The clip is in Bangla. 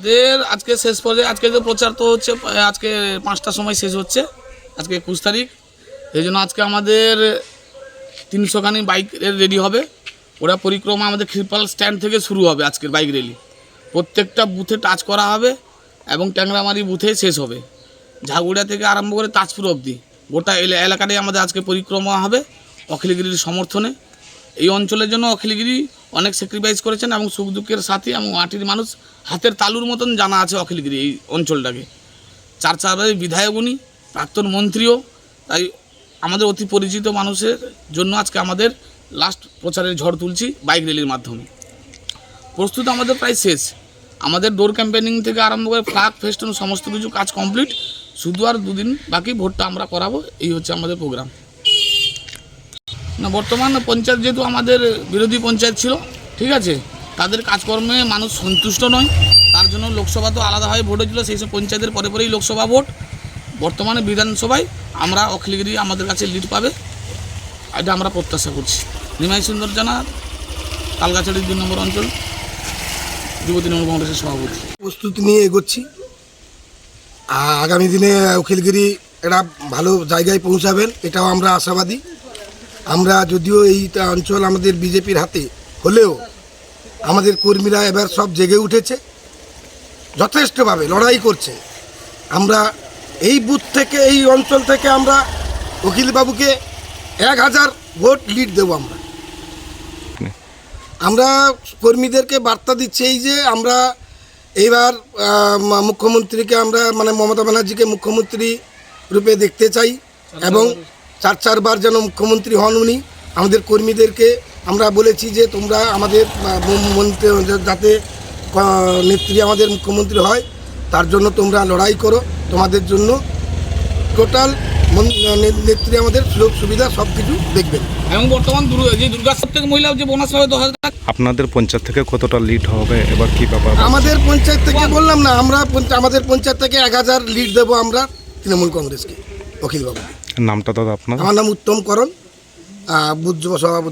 আমাদের আজকে শেষ পর্যায়ে আজকে তো প্রচার তো হচ্ছে আজকে 5টার সময় শেষ হচ্ছে, আজকে 21 তারিখ। এই জন্য আজকে আমাদের 300খানি বাইক রেডি হবে। ওরা পরিক্রমা আমাদের ক্ষীরপাল স্ট্যান্ড থেকে শুরু হবে আজকের বাইক র্যালি। প্রত্যেকটা বুথে টাচ করা হবে এবং ট্যাংরামারি বুথে শেষ হবে। ঝাগুড়া থেকে আরম্ভ করে তাজপুর অবধি গোটা এলাকাটাই আমাদের আজকে পরিক্রমা হবে অখিলগিরির সমর্থনে। এই অঞ্চলের জন্য অখিলগিরি অনেক স্যাক্রিফাইস করেছেন এবং সুখ দুঃখের সাথী এবং মাটির মানুষ হাতের তালুর মতন জানা আছে অখিলগিরি এই অঞ্চলটাকে। চারবারের বিধায়ক উনি, প্রাক্তন মন্ত্রীও। তাই আমাদের অতি পরিচিত মানুষের জন্য আজকে আমাদের লাস্ট প্রচারের ঝড় তুলছি বাইক র্যালির মাধ্যমে। প্রস্তুত আমাদের প্রায় শেষ। আমাদের ডোর ক্যাম্পেনিং থেকে আরম্ভ করে ফ্ল্যাগ ফেস্টুন সমস্ত কিছু কাজ কমপ্লিট। শুধু আর 2 দিন বাকি, ভোটটা আমরা করাবো। এই হচ্ছে আমাদের প্রোগ্রাম। না, বর্তমান পঞ্চায়েত যেহেতু আমাদের বিরোধী পঞ্চায়েত ছিল, ঠিক আছে, তাদের কাজকর্মে মানুষ সন্তুষ্ট নয়। তার জন্য লোকসভা তো আলাদাভাবে ভোট হয়েছিল, সেই সব পঞ্চায়েতের পরেই লোকসভা ভোট। বর্তমানে বিধানসভায় আমরা অখিলগিরি আমাদের কাছে লিড পাবে, এটা আমরা প্রত্যাশা করছি। নিমাই সুন্দর জানা, তালগাছড়ি 2 নম্বর অঞ্চল, যুব তৃণমূল কংগ্রেসের সভাপতি। প্রস্তুতি নিয়ে এগোচ্ছি। আগামী দিনে অখিলগিরি একটা ভালো জায়গায় পৌঁছাবেন, এটাও আমরা আশাবাদী। আমরা যদিও এই অঞ্চল আমাদের বিজেপির হাতে হলেও আমাদের কর্মীরা এবার সব জেগে উঠেছে, যথেষ্টভাবে লড়াই করছে। আমরা এই বুথ থেকে, এই অঞ্চল থেকে আমরা অখিলবাবুকে 1000 ভোট লিড দেবো। আমরা কর্মীদেরকে বার্তা দিচ্ছি এই যে আমরা এইবার মুখ্যমন্ত্রীকে আমরা মমতা ব্যানার্জিকে মুখ্যমন্ত্রী রূপে দেখতে চাই এবং 4বার যেন মুখ্যমন্ত্রী হন উনি। আমাদের কর্মীদেরকে আমরা বলেছি যে তোমরা আমাদের মন্ত্রী যাতে নেত্রী আমাদের মুখ্যমন্ত্রী হয় তার জন্য তোমরা লড়াই করো। তোমাদের জন্য টোটাল নেত্রী আমাদের সুযোগ সুবিধা সব কিছু দেখবেন। এবং বর্তমান যে দুর্গা সপ্তাহে মহিলা যে বোনাস পাবে 10,000 টাকা। আপনাদের পঞ্চায়েত থেকে কতটা লিড হবে এবার, কি ব্যাপার? আমাদের পঞ্চায়েত থেকে বললাম না, আমরা আমাদের পঞ্চায়েত থেকে 1000 লিড দেবো আমরা তৃণমূল কংগ্রেসকে, অখিলবাবু। নামটা দাদা আপনার? আমার নাম উত্তম করণ, বুথ যুব সভাপতি।